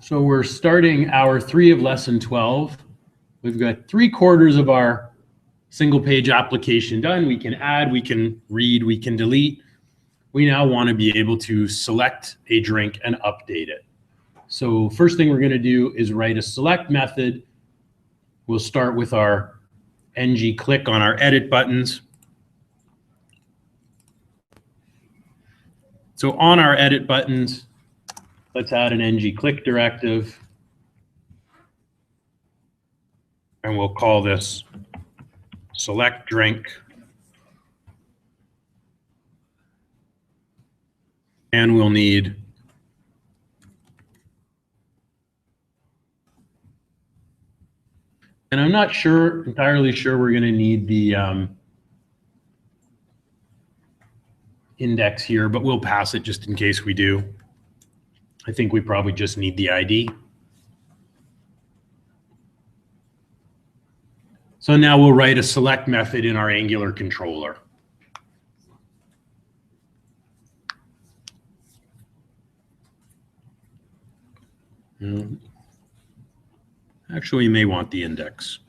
So we're starting hour 3 of lesson 12. We've got 3/4 of our single page application done. We can add, we can read, we can delete. We now want to be able to select a drink and update it. So first thing we're going to do is write a select method. We'll start with our ng click on our edit buttons. So on our edit buttons, let's add an ng click directive. And we'll call this select drink. And we'll need and I'm not entirely sure we're going to need the index here, but we'll pass it just in case we do. I think we probably just need the ID. So now we'll write a select method in our Angular controller. Actually, you may want the index.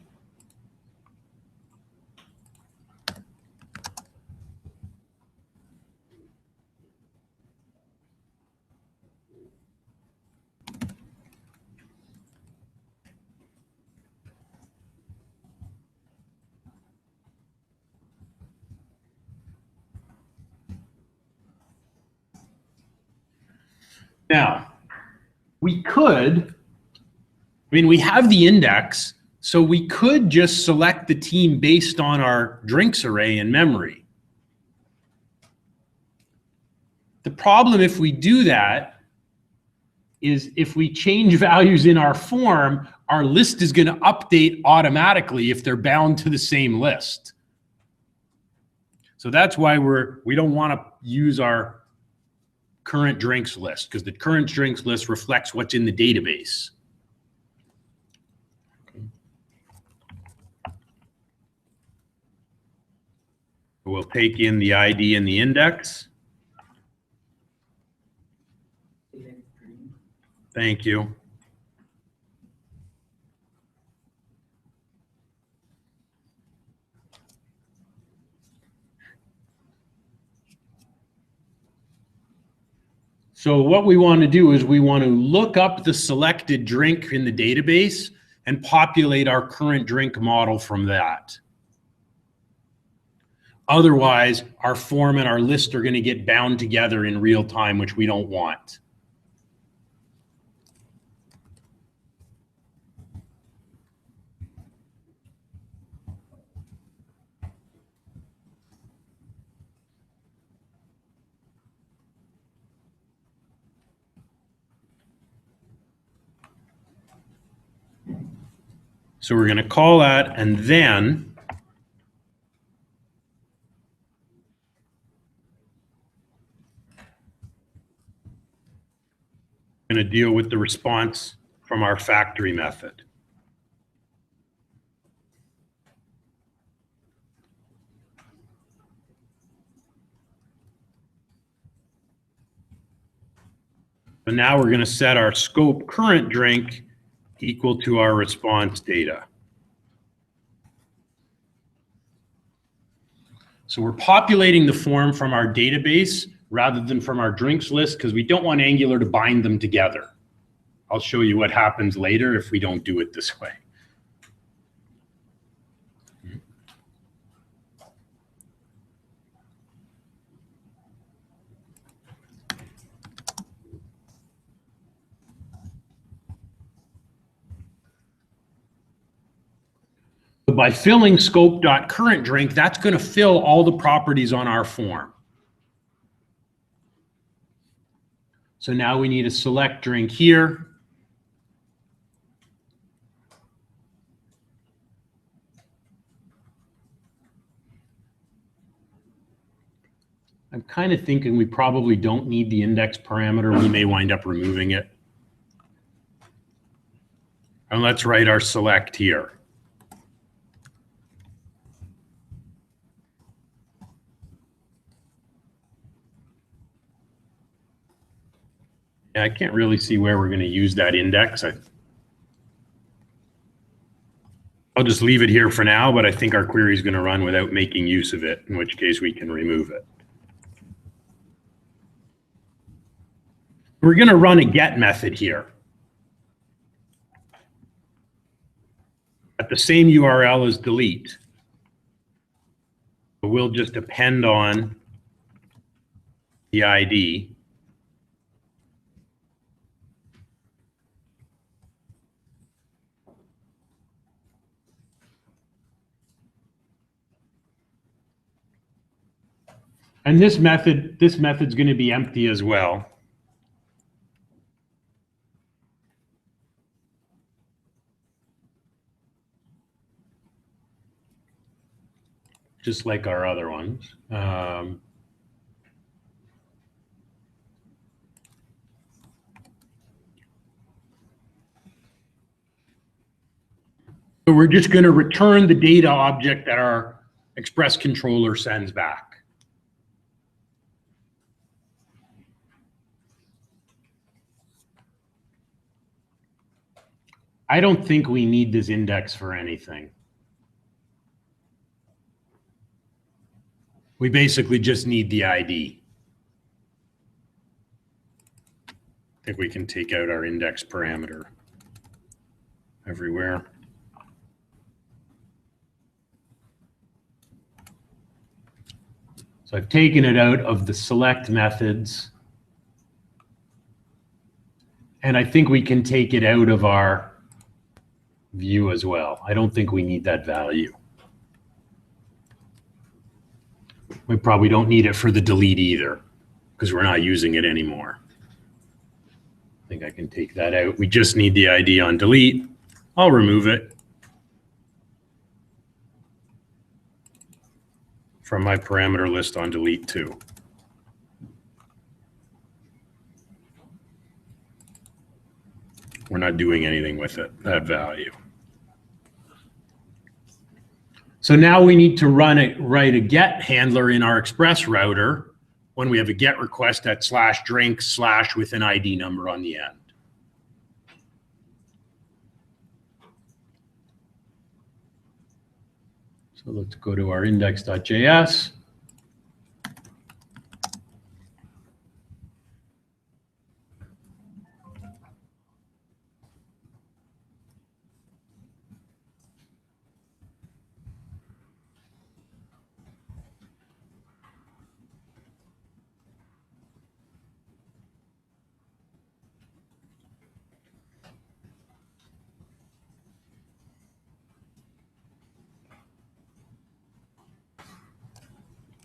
Now, we have the index, so we could just select the team based on our drinks array in memory. The problem if we do that is if we change values in our form, our list is going to update automatically if they're bound to the same list. So that's why we don't want to use our current drinks list, because the current drinks list reflects what's in the database. We'll take in the ID and the index. Thank you. So what we want to do is we want to look up the selected drink in the database and populate our current drink model from that. Otherwise, our form and our list are going to get bound together in real time, which we don't want. So we're going to call that, and then we're going to deal with the response from our factory method. So now we're going to set our scope current drink equal to our response data. So we're populating the form from our database rather than from our drinks list because we don't want Angular to bind them together. I'll show you what happens later if we don't do it this way. By filling scope.currentDrink, that's going to fill all the properties on our form. So now we need a select drink here. I'm kind of thinking we probably don't need the index parameter. We may wind up removing it. And let's write our select here. I can't really see where we're going to use that index. I'll just leave it here for now, but I think our query is going to run without making use of it, in which case we can remove it. We're going to run a get method here at the same URL as delete. So we'll just append on the ID. And this method's going to be empty as well. Just like our other ones. So we're just going to return the data object that our Express controller sends back. I don't think we need this index for anything. We basically just need the ID. I think we can take out our index parameter everywhere. So I've taken it out of the select methods. And I think we can take it out of our view as well. I don't think we need that value. We probably don't need it for the delete either, because we're not using it anymore. I think I can take that out. We just need the ID on delete. I'll remove it from my parameter list on delete too. We're not doing anything with it, that value. So now we need to write a get handler in our Express router when we have a get request at /drink/ with an ID number on the end. So let's go to our index.js.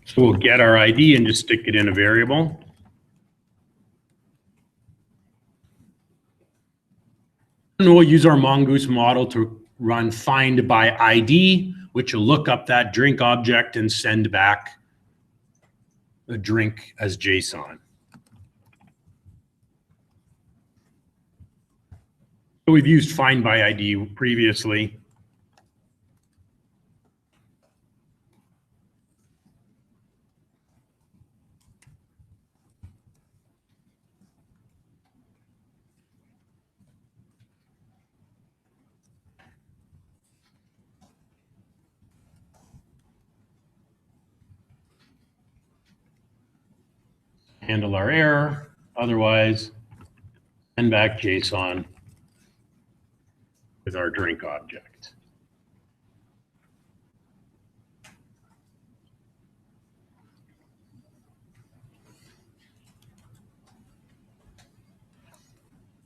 So we'll get our ID and just stick it in a variable. And we'll use our Mongoose model to run find by ID, which will look up that drink object and send back the drink as JSON. So we've used find by ID previously. Handle our error, otherwise send back JSON with our drink object.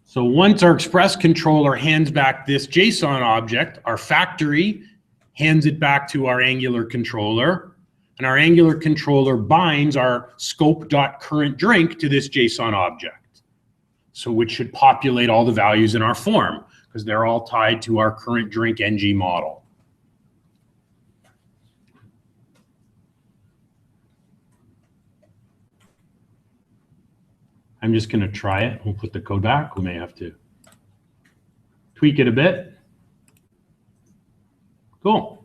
So once our Express controller hands back this JSON object, our factory hands it back to our Angular controller. And our Angular controller binds our scope.currentDrink to this JSON object. So which should populate all the values in our form, because they're all tied to our current drink ng model. I'm just going to try it. We'll put the code back. We may have to tweak it a bit. Cool.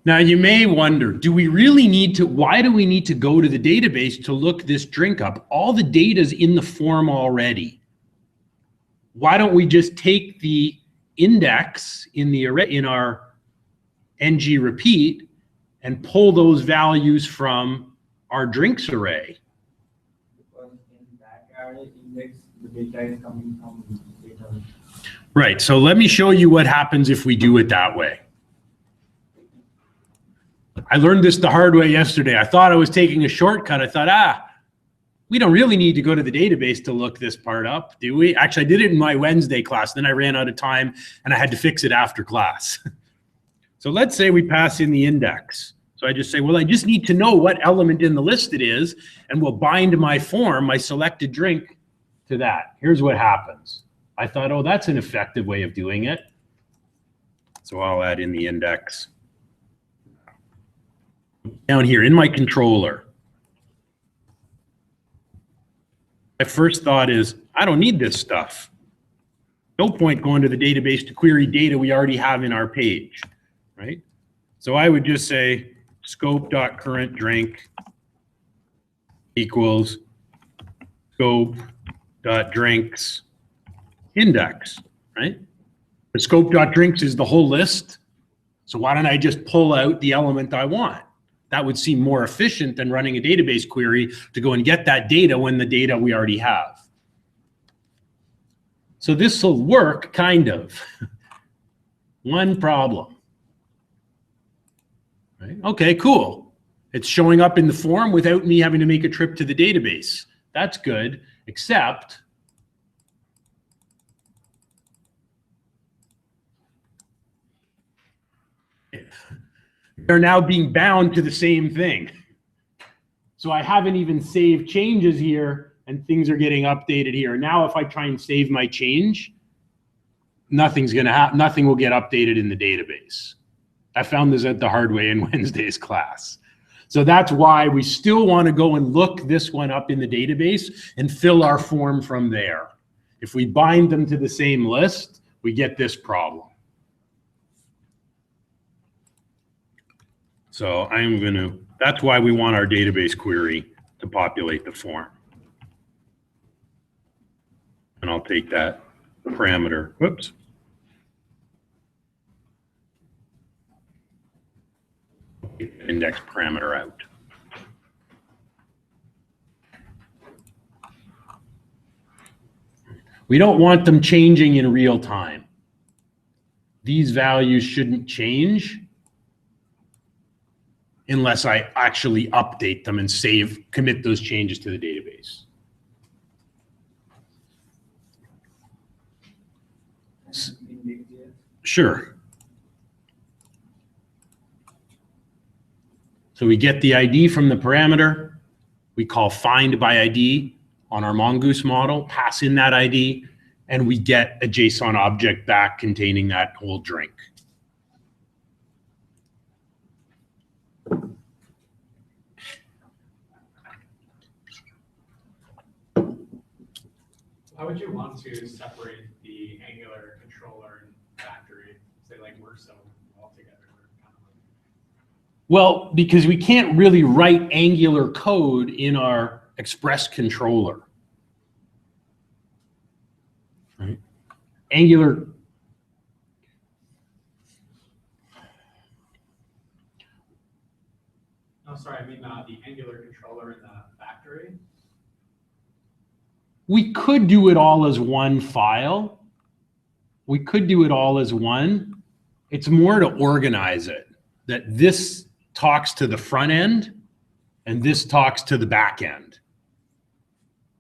Now you may wonder, do we really need to, why do we need to go to the database to look this drink up? All the data's in the form already. Why don't we just take the index in the array, in our ng repeat, and pull those values from our drinks array? Because in that array index, the data is coming from the data. Right, so let me show you what happens if we do it that way. I learned this the hard way yesterday. I thought I was taking a shortcut. I thought, we don't really need to go to the database to look this part up, do we? Actually, I did it in my Wednesday class. Then I ran out of time and I had to fix it after class. So let's say we pass in the index. So I just say, well, I just need to know what element in the list it is, and we'll bind my form, my selected drink, to that. Here's what happens. I thought, oh, that's an effective way of doing it. So I'll add in the index. Down here in my controller, my first thought is, I don't need this stuff. No point going to the database to query data we already have in our page, right? So I would just say scope.currentDrink equals scope.drinks index, right? The scope.drinks is the whole list. So why don't I just pull out the element I want? That would seem more efficient than running a database query to go and get that data when the data we already have. So this will work, kind of. One problem. Right? Okay, cool. It's showing up in the form without me having to make a trip to the database. That's good, except they're now being bound to the same thing. So I haven't even saved changes here and things are getting updated here. Now if I try and save my change, nothing's gonna happen, nothing will get updated in the database. I found this out the hard way in Wednesday's class. So that's why we still wanna go and look this one up in the database and fill our form from there. If we bind them to the same list, we get this problem. So that's why we want our database query to populate the form. And I'll take that parameter, whoops. Index parameter out. We don't want them changing in real time. These values shouldn't change unless I actually update them and commit those changes to the database. Sure. So we get the ID from the parameter. We call find by ID on our Mongoose model, pass in that ID, and we get a JSON object back containing that whole drink. How would you want to separate the Angular controller and factory? Say like work so all together. Well, because we can't really write Angular code in our Express controller. Right? Angular. No, sorry, I mean the Angular controller in the factory. We could do it all as one file. We could do it all as one. It's more to organize it, that this talks to the front end and this talks to the back end.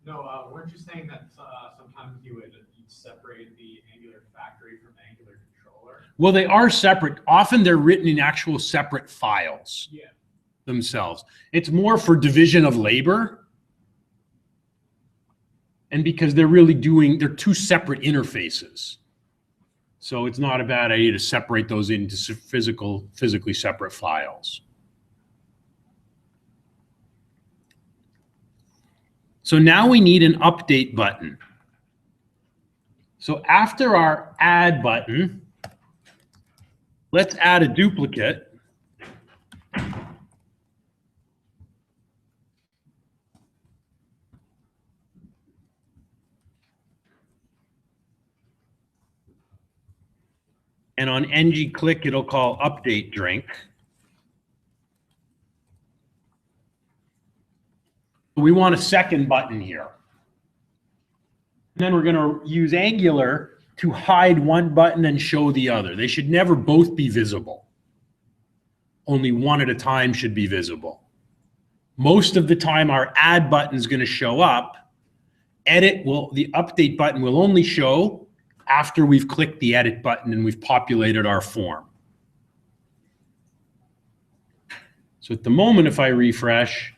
No, weren't you saying that sometimes you'd separate the Angular factory from the Angular controller? Well, they are separate. Often they're written in actual separate files themselves. It's more for division of labor. And because they're two separate interfaces. So it's not a bad idea to separate those into physically separate files. So now we need an update button. So after our add button, let's add a duplicate And on ng click, it'll call update drink. We want a second button here. And then we're going to use Angular to hide one button and show the other. They should never both be visible. Only one at a time should be visible. Most of the time, our add button is going to show up. The update button will only show after we've clicked the edit button and we've populated our form. So at the moment, if I refresh,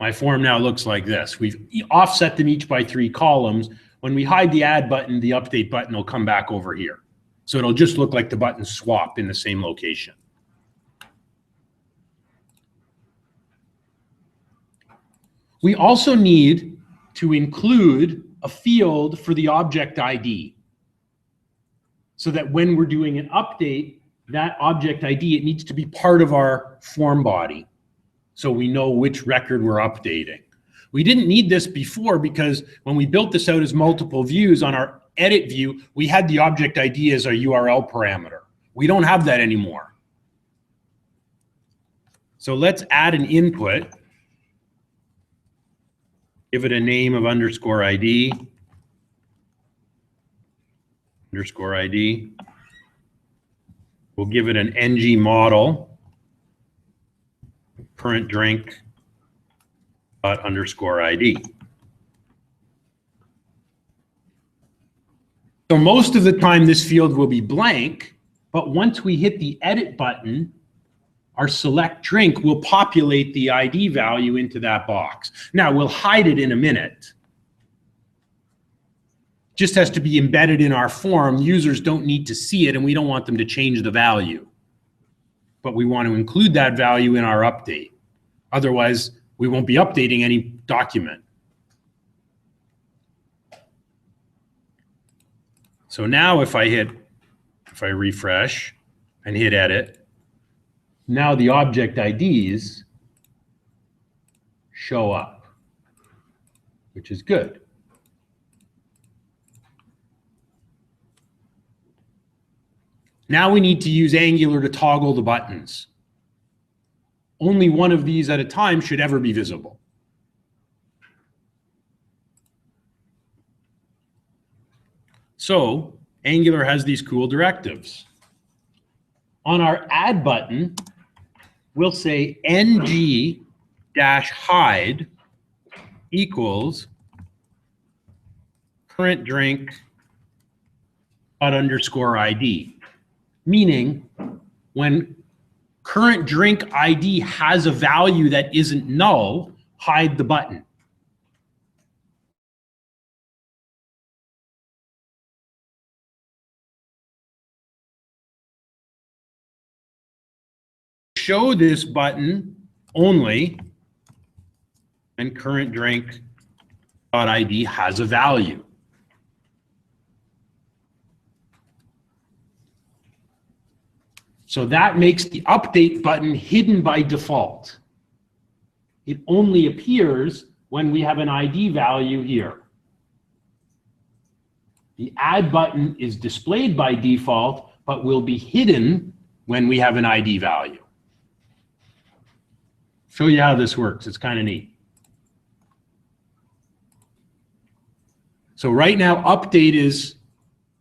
my form now looks like this. We've offset them each by 3 columns. When we hide the add button, the update button will come back over here. So it'll just look like the buttons swap in the same location. We also need to include a field for the object ID so that when we're doing an update, that object ID, it needs to be part of our form body so we know which record we're updating. We didn't need this before because when we built this out as multiple views on our edit view, we had the object ID as our URL parameter. We don't have that anymore. So let's add an input. Give it a name of underscore ID. Underscore ID. We'll give it an ng model. Current drink underscore ID. So most of the time this field will be blank, but once we hit the edit button, our select drink will populate the ID value into that box. Now we'll hide it in a minute. Just has to be embedded in our form. Users don't need to see it and we don't want them to change the value. But we want to include that value in our update. Otherwise, we won't be updating any document. So now if I refresh and hit edit, now the object IDs show up, which is good. Now we need to use Angular to toggle the buttons. Only one of these at a time should ever be visible. So Angular has these cool directives. On our add button, we'll say ng-hide equals current drink underscore ID, meaning when current drink ID has a value that isn't null, hide the button. Show this button only and current drink ID has a value. So that makes the update button hidden by default. It only appears when we have an ID value here. The add button is displayed by default, but will be hidden when we have an ID value. Show you how this works. It's kind of neat. So right now, update is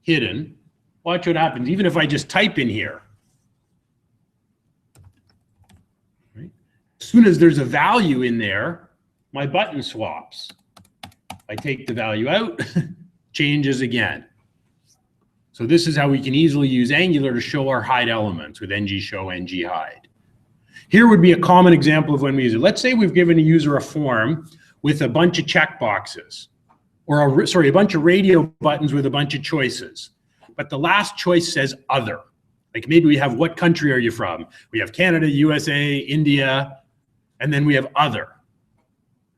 hidden. Watch what happens. Even if I just type in here, right? As soon as there's a value in there, my button swaps. I take the value out, changes again. So this is how we can easily use Angular to show our hide elements with ng-show, ng-hide. Here would be a common example of when we use it. Let's say we've given a user a form with a bunch of checkboxes, or a bunch of radio buttons with a bunch of choices. But the last choice says other. Like maybe we have what country are you from? We have Canada, USA, India, and then we have other,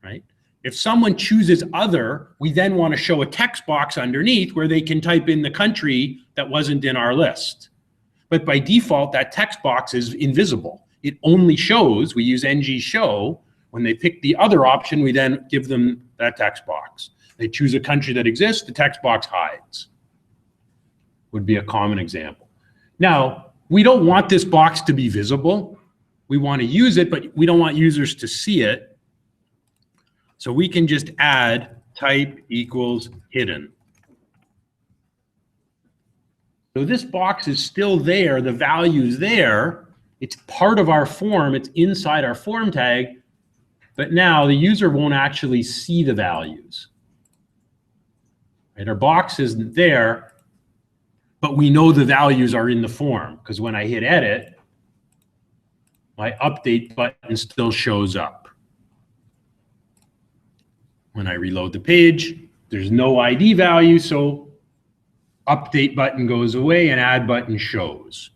right? If someone chooses other, we then want to show a text box underneath where they can type in the country that wasn't in our list. But by default, that text box is invisible. It only shows, we use ng-show, when they pick the other option, we then give them that text box. They choose a country that exists, the text box hides. would be a common example. Now, we don't want this box to be visible. We want to use it, but we don't want users to see it. So we can just add type equals hidden. So this box is still there, the value's there, it's part of our form, it's inside our form tag, but now the user won't actually see the values. Right? Our box isn't there, but we know the values are in the form, because when I hit edit, my update button still shows up. When I reload the page, there's no ID value, so update button goes away and add button shows.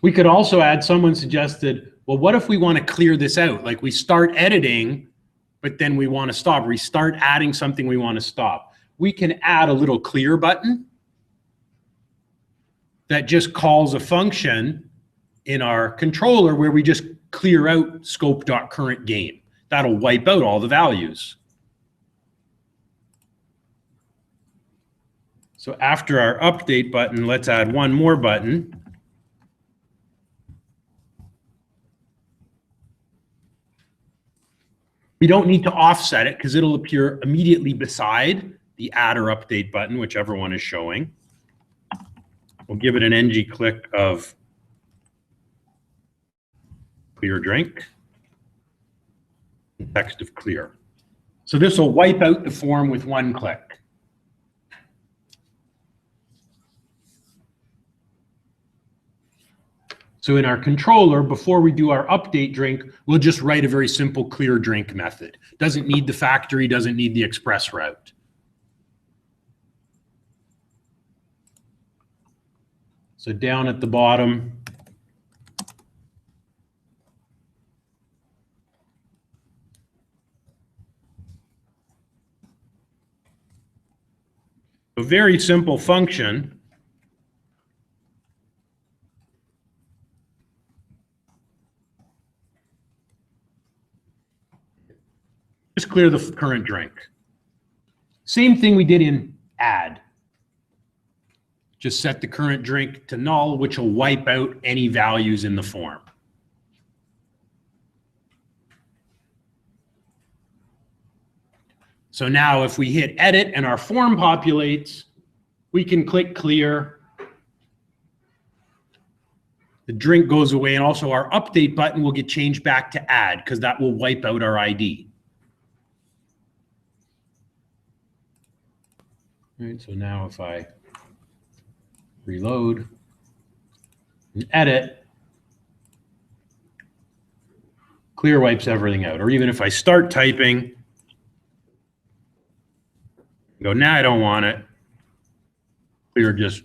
We could also add, someone suggested, well, what if we want to clear this out? Like we start editing, but then we want to stop. We start adding something we want to stop. We can add a little clear button that just calls a function in our controller where we just clear out scope.currentGame. That'll wipe out all the values. So after our update button, let's add one more button. We don't need to offset it because it'll appear immediately beside the add or update button, whichever one is showing. We'll give it an ng click of clear drink, text of clear. So this will wipe out the form with one click. So in our controller, before we do our update drink, we'll just write a very simple clear drink method. Doesn't need the factory, doesn't need the express route. So down at the bottom, a very simple function. Just clear the current drink. Same thing we did in add. Just set the current drink to null, which will wipe out any values in the form. So now if we hit edit and our form populates, we can click clear. The drink goes away, and also our update button will get changed back to add because that will wipe out our ID. All right, so now if I reload and edit, clear wipes everything out. Or even if I start typing, go, nah, I don't want it. Clear just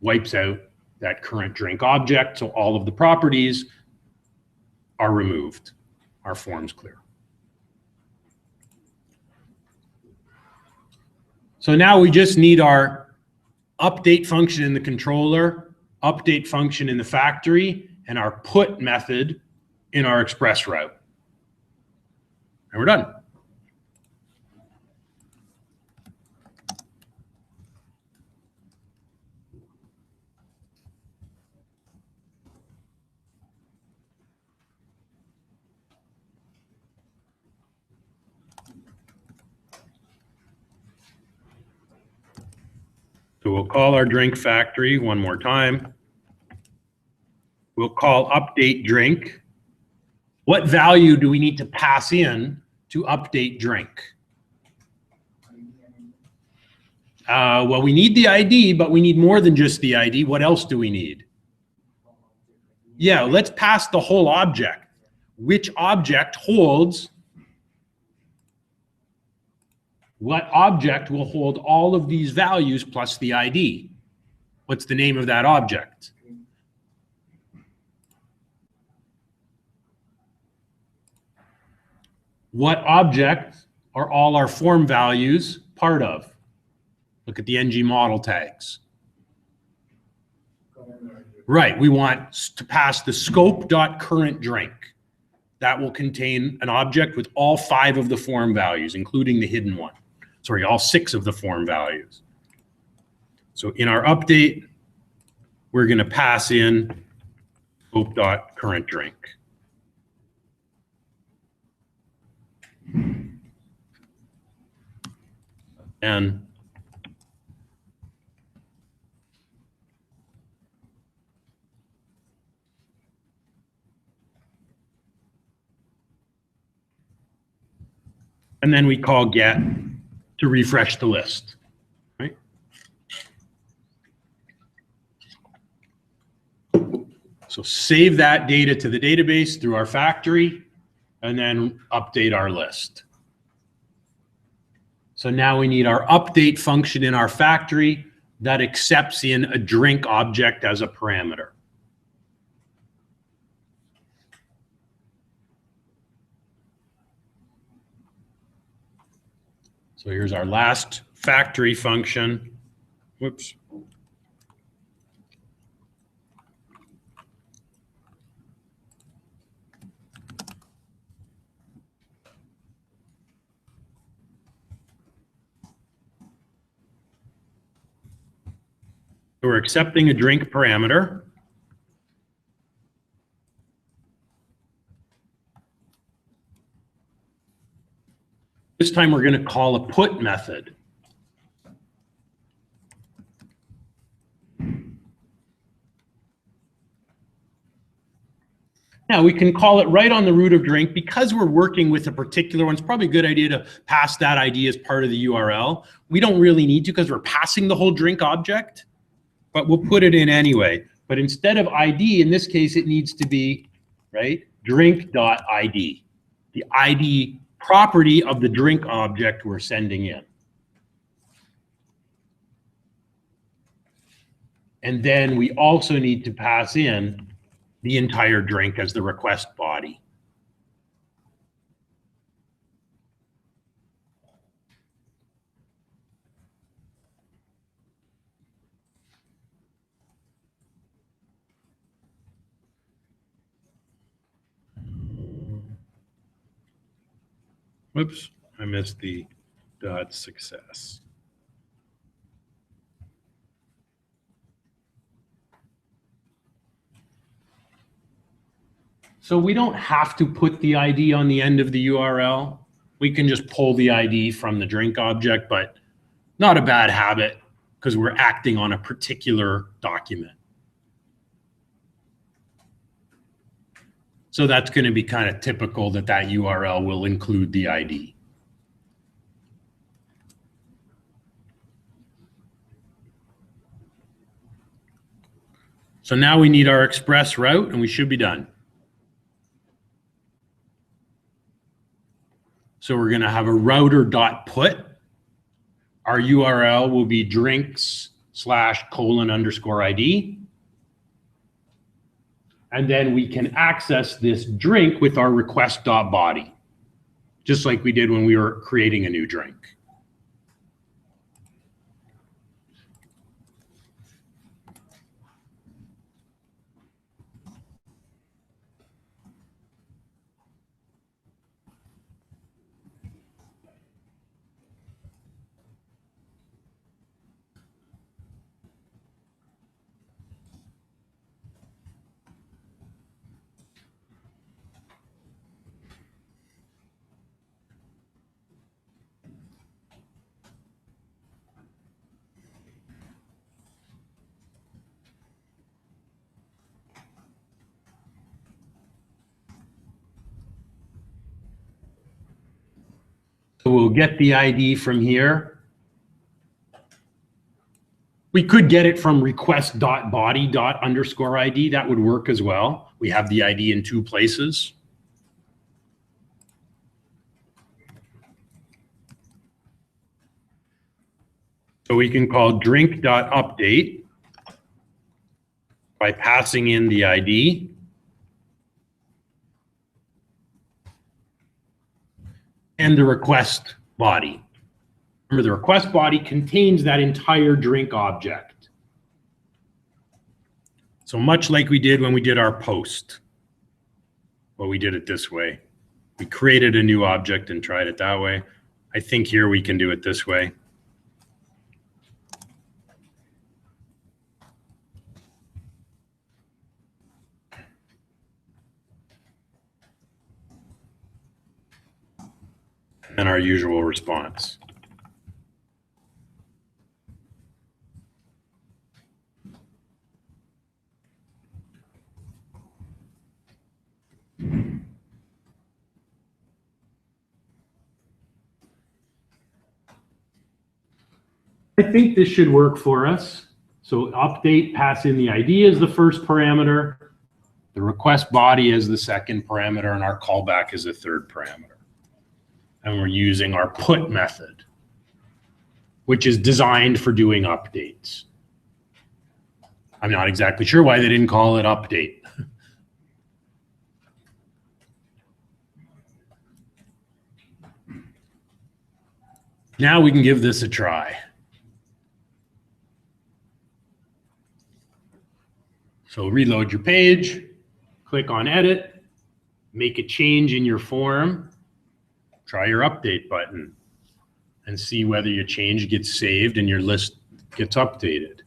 wipes out that current drink object, so all of the properties are removed. Our form's clear. So now we just need our update function in the controller, update function in the factory, and our put method in our express route. And we're done. So we'll call our drink factory one more time. We'll call update drink. What value do we need to pass in to update drink? Well, we need the ID, but we need more than just the ID. What else do we need? Yeah, let's pass the whole object. Which object holds? What object will hold all of these values plus the ID? What's the name of that object? What object are all our form values part of? Look at the ng model tags. Right, we want to pass the scope.currentDrink. that will contain an object with all 5 of the form values, including the hidden one. Sorry, all 6 of the form values. So in our update, we're going to pass in scope.currentDrink. And then we call get to refresh the list, right? So save that data to the database through our factory and then update our list. So now we need our update function in our factory that accepts in a drink object as a parameter. So here's our last factory function. Whoops. So we're accepting a drink parameter. This time we're going to call a put method. Now we can call it right on the root of drink. Because we're working with a particular one, it's probably a good idea to pass that ID as part of the URL. We don't really need to because we're passing the whole drink object, but we'll put it in anyway. But instead of ID, in this case, it needs to be, right, drink.id, the ID property of the drink object we're sending in. And then we also need to pass in the entire drink as the request body. Whoops, I missed the dot success. So we don't have to put the ID on the end of the URL. We can just pull the ID from the drink object, but not a bad habit because we're acting on a particular document. So that's going to be kind of typical that that URL will include the ID. So now we need our express route and we should be done. So we're going to have a router.put. Our URL will be drinks/:ID. And then we can access this drink with our request.body, just like we did when we were creating a new drink. So we'll get the ID from here. We could get it from request.body._ID. That would work as well. We have the ID in 2 places. So we can call drink.update by passing in the ID. And the request body. Remember, the request body contains that entire drink object. So much like we did when we did our post. Well, we did it this way. We created a new object and tried it that way. I think here we can do it this way. And our usual response. I think this should work for us. So update, pass in the ID as the first parameter, the request body as the second parameter, and our callback as the third parameter. And we're using our put method, which is designed for doing updates. I'm not exactly sure why they didn't call it update. Now we can give this a try. So reload your page, click on edit, make a change in your form, try your update button, and see whether your change gets saved and your list gets updated.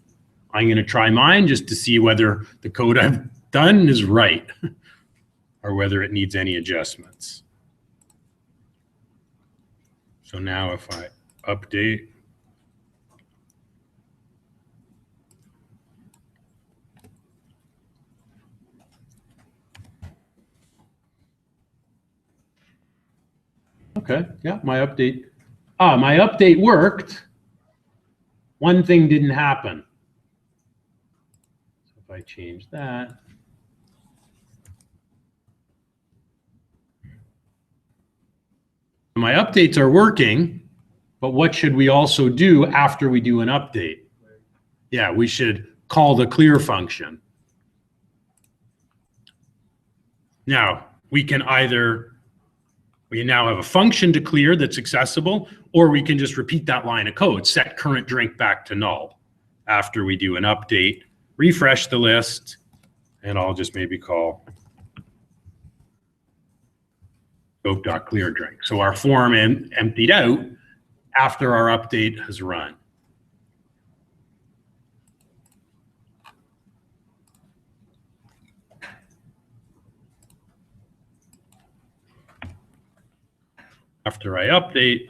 I'm going to try mine just to see whether the code I've done is right or whether it needs any adjustments. So now if I update, okay, yeah, my update worked. One thing didn't happen. So if I change that, my updates are working, but what should we also do after we do an update? Yeah, we should call the clear function. Now, we now have a function to clear that's accessible, or we can just repeat that line of code, set current drink back to null after we do an update, refresh the list, and I'll just maybe call scope.clearDrink. So our form emptied out after our update has run. After I update,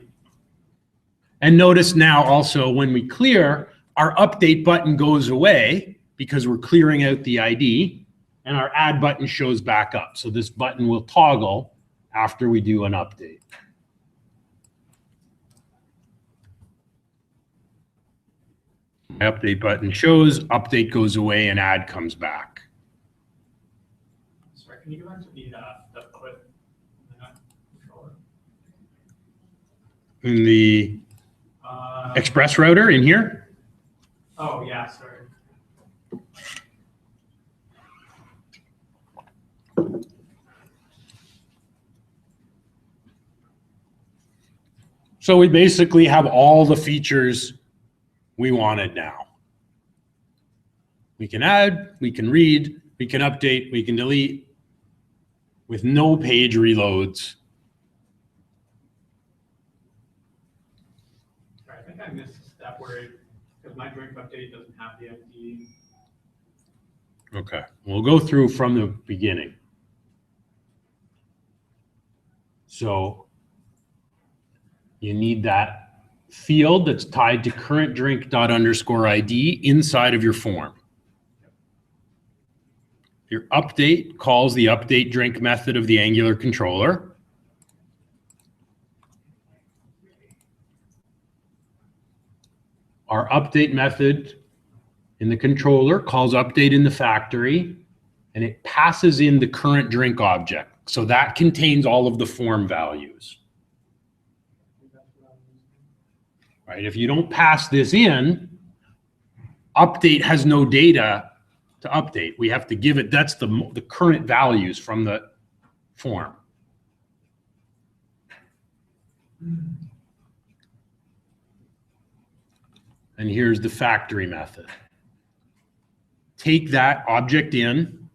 and notice now also when we clear, our update button goes away because we're clearing out the ID, and our add button shows back up. So this button will toggle after we do an update. My update button shows, update goes away, and add comes back. Sorry, can you go back to the put controller? In the express router in here? Oh, yeah, sorry. So we basically have all the features we wanted now. We can add, we can read, we can update, we can delete with no page reloads. Sorry, I think I missed a step because my drink update doesn't have the ID. Okay, we'll go through from the beginning. So you need that field that's tied to current drink._ID inside of your form. Your update calls the update drink method of the Angular controller. Our update method in the controller calls update in the factory, and it passes in the current drink object. So that contains all of the form values. Right? If you don't pass this in, update has no data to update. We have to give it, that's the current values from the form. And here's the factory method. Take that object in,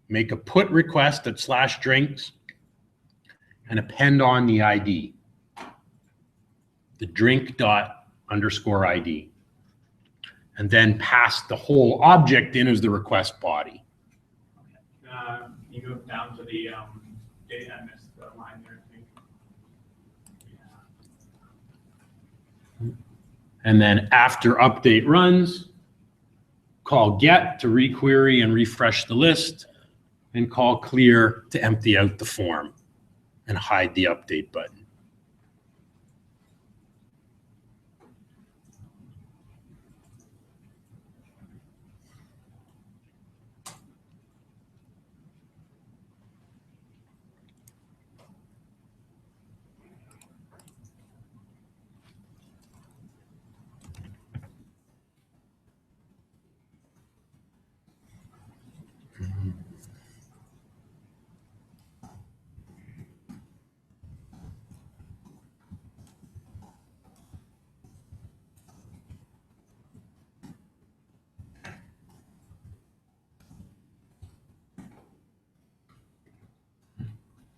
make a put request at /drinks and append on the ID, the drink._ID, and then pass the whole object in as the request body. You go down to the data, I missed the line there, I think. Yeah. And then after update runs, call get to requery and refresh the list, and call clear to empty out the form and hide the update button.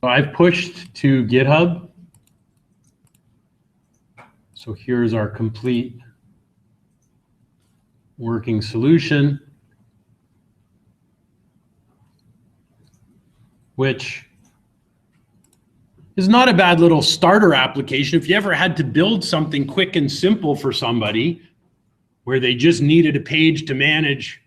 So I've pushed to GitHub. So here's our complete working solution, which is not a bad little starter application. If you ever had to build something quick and simple for somebody where they just needed a page to manage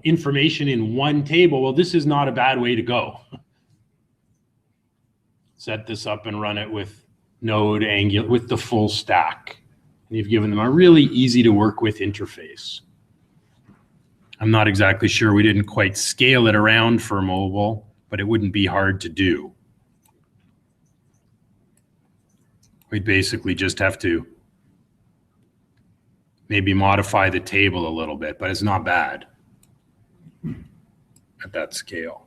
information in one table, well, this is not a bad way to go. Set this up and run it with Node, Angular, with the full stack. And you've given them a really easy to work with interface. I'm not exactly sure, we didn't quite scale it around for mobile, but it wouldn't be hard to do. We'd basically just have to maybe modify the table a little bit, but it's not bad at that scale.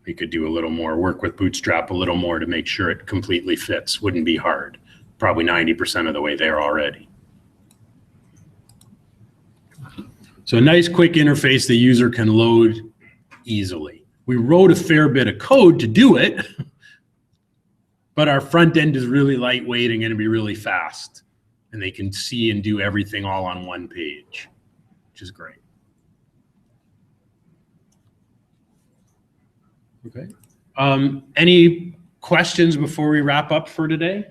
We could do a little more, work with Bootstrap a little more to make sure it completely fits. Wouldn't be hard. Probably 90% of the way there already. So a nice quick interface the user can load easily. We wrote a fair bit of code to do it, but our front end is really lightweight and going to be really fast. And they can see and do everything all on one page, which is great. Okay. Any questions before we wrap up for today?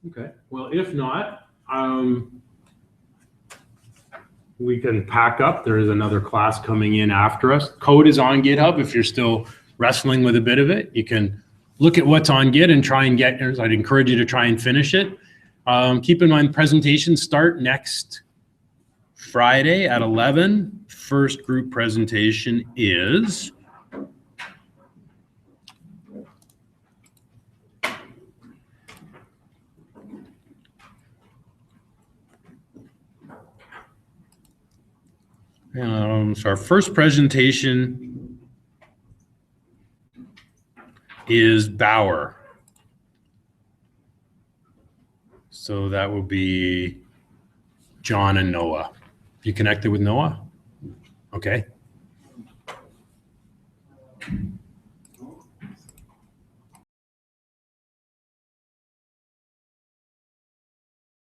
Okay. Well, if not, we can pack up. There is another class coming in after us. Code is on GitHub. If you're still wrestling with a bit of it, you can look at what's on Git and try and get yours. I'd encourage you to try and finish it. Keep in mind, presentations start next Friday at 11. First group presentation is so our first presentation is Bauer. So that will be John and Noah. You connected with Noah? Okay.